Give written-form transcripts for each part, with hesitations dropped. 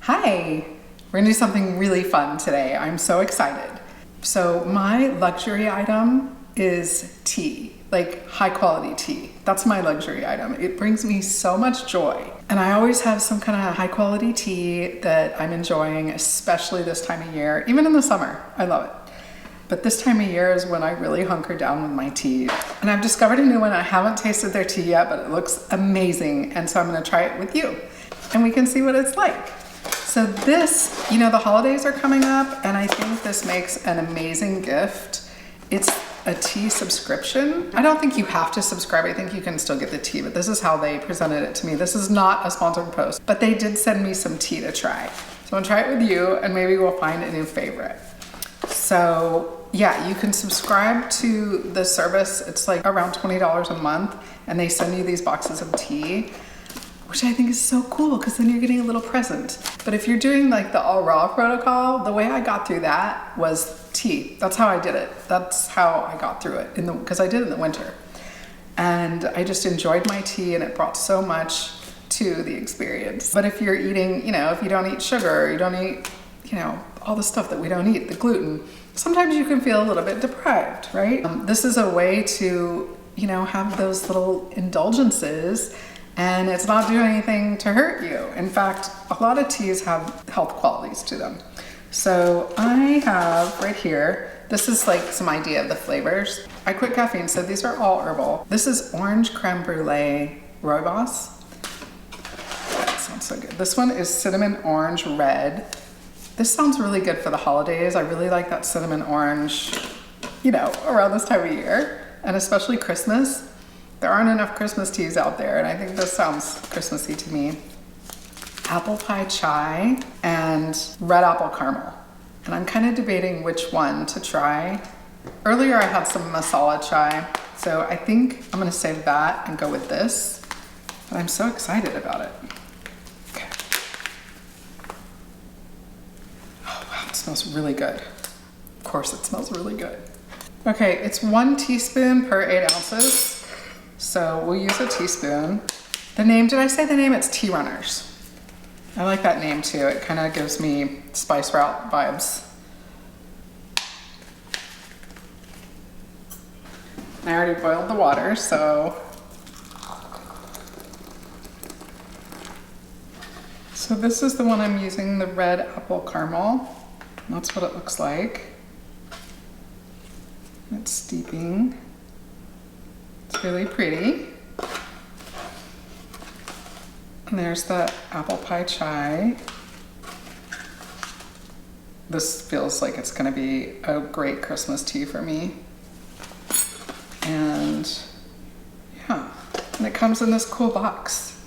Hi, we're gonna do something really fun today. I'm so excited. So my luxury item is tea, like high quality tea. That's my luxury item. It brings me so much joy. And I always have some kind of high quality tea that I'm enjoying, especially this time of year, even in the summer. I love it. But this time of year is when I really hunker down with my tea. And I've discovered a new one. I haven't tasted their tea yet, but it looks amazing. And so I'm gonna try it with you and we can see what it's like. So this, the holidays are coming up and I think this makes an amazing gift. It's a tea subscription. I don't think you have to subscribe. I think you can still get the tea, but this is how they presented it to me. This is not a sponsored post, but they did send me some tea to try. So I'm gonna try it with you and maybe we'll find a new favorite. So yeah, you can subscribe to the service. It's like around $20 a month and they send you these boxes of tea, which I think is so cool because then you're getting a little present. But if you're doing like the all raw protocol, the way I got through that was tea. That's how I did it. That's how I got through it because I did it in the winter. And I just enjoyed my tea and it brought so much to the experience. But if you're eating, if you don't eat sugar, you don't eat, all the stuff that we don't eat, the gluten, sometimes you can feel a little bit deprived, right? This is a way to, have those little indulgences and it's not doing anything to hurt you. In fact, a lot of teas have health qualities to them. So I have right here, this is like some idea of the flavors. I quit caffeine, so these are all herbal. This is orange creme brulee rooibos. That sounds so good. This one is cinnamon orange red. This sounds really good for the holidays. I really like that cinnamon orange, around this time of year, and especially Christmas. There aren't enough Christmas teas out there, and I think this sounds Christmassy to me. Apple pie chai and red apple caramel. And I'm kind of debating which one to try. Earlier I had some masala chai, so I think I'm gonna save that and go with this. But I'm so excited about it. Okay. Oh wow, it smells really good. Of course it smells really good. Okay, it's 1 teaspoon per 8 ounces. So we'll use a teaspoon. The name, did I say the name? It's Tea Runners. I like that name too. It kind of gives me Spice Route vibes. I already boiled the water, so this is the one I'm using, the red apple caramel. That's what it looks like. It's steeping. It's really pretty. And there's the apple pie chai. This feels like it's gonna be a great Christmas tea for me. And yeah, and it comes in this cool box.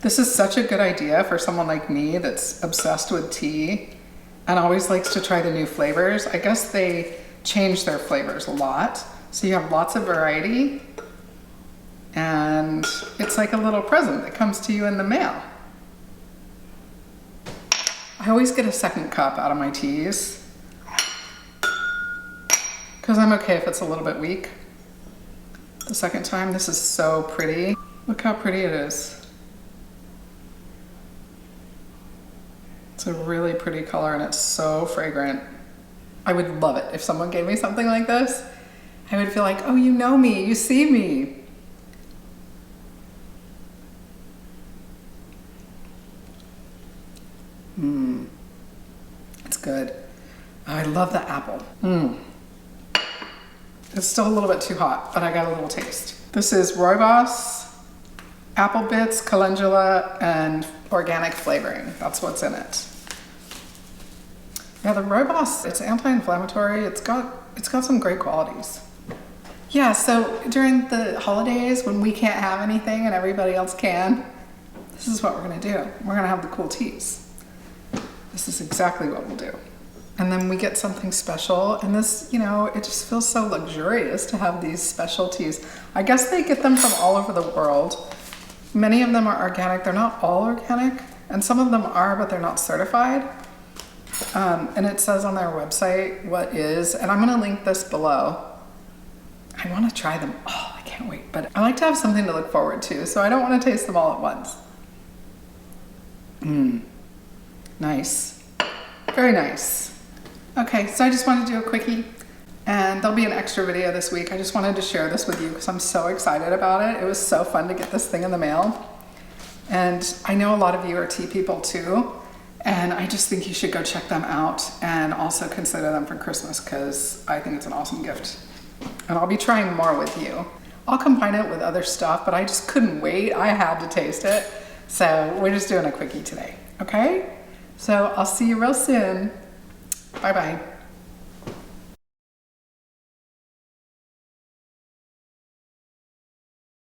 This is such a good idea for someone like me that's obsessed with tea and always likes to try the new flavors. I guess they change their flavors a lot. So you have lots of variety and it's like a little present that comes to you in the mail. I always get a second cup out of my teas because I'm okay if it's a little bit weak. The second time, this is so pretty. Look how pretty it is. It's a really pretty color and it's so fragrant. I would love it if someone gave me something like this. I would feel like, oh, you know me, you see me. It's good. Oh, I love the apple. It's still a little bit too hot, but I got a little taste. This is rooibos, apple bits, calendula, and organic flavoring. That's what's in it. Yeah, the rooibos, it's anti-inflammatory. It's got some great qualities. Yeah, so during the holidays when we can't have anything and everybody else can, this is what we're gonna do. We're gonna have the cool teas. This is exactly what we'll do. And then we get something special and this, it just feels so luxurious to have these specialties. I guess they get them from all over the world. Many of them are organic. They're not all organic and some of them are, but they're not certified. And it says on their website what is, and I'm gonna link this below. I wanna try them. Oh, I can't wait. But I like to have something to look forward to, so I don't wanna taste them all at once. Nice. Very nice. Okay, so I just wanted to do a quickie, and there'll be an extra video this week. I just wanted to share this with you because I'm so excited about it. It was so fun to get this thing in the mail. And I know a lot of you are tea people too, and I just think you should go check them out and also consider them for Christmas because I think it's an awesome gift. And I'll be trying more with you. I'll combine it with other stuff, but I just couldn't wait. I had to taste it. So we're just doing a quickie today, okay? So I'll see you real soon. Bye-bye.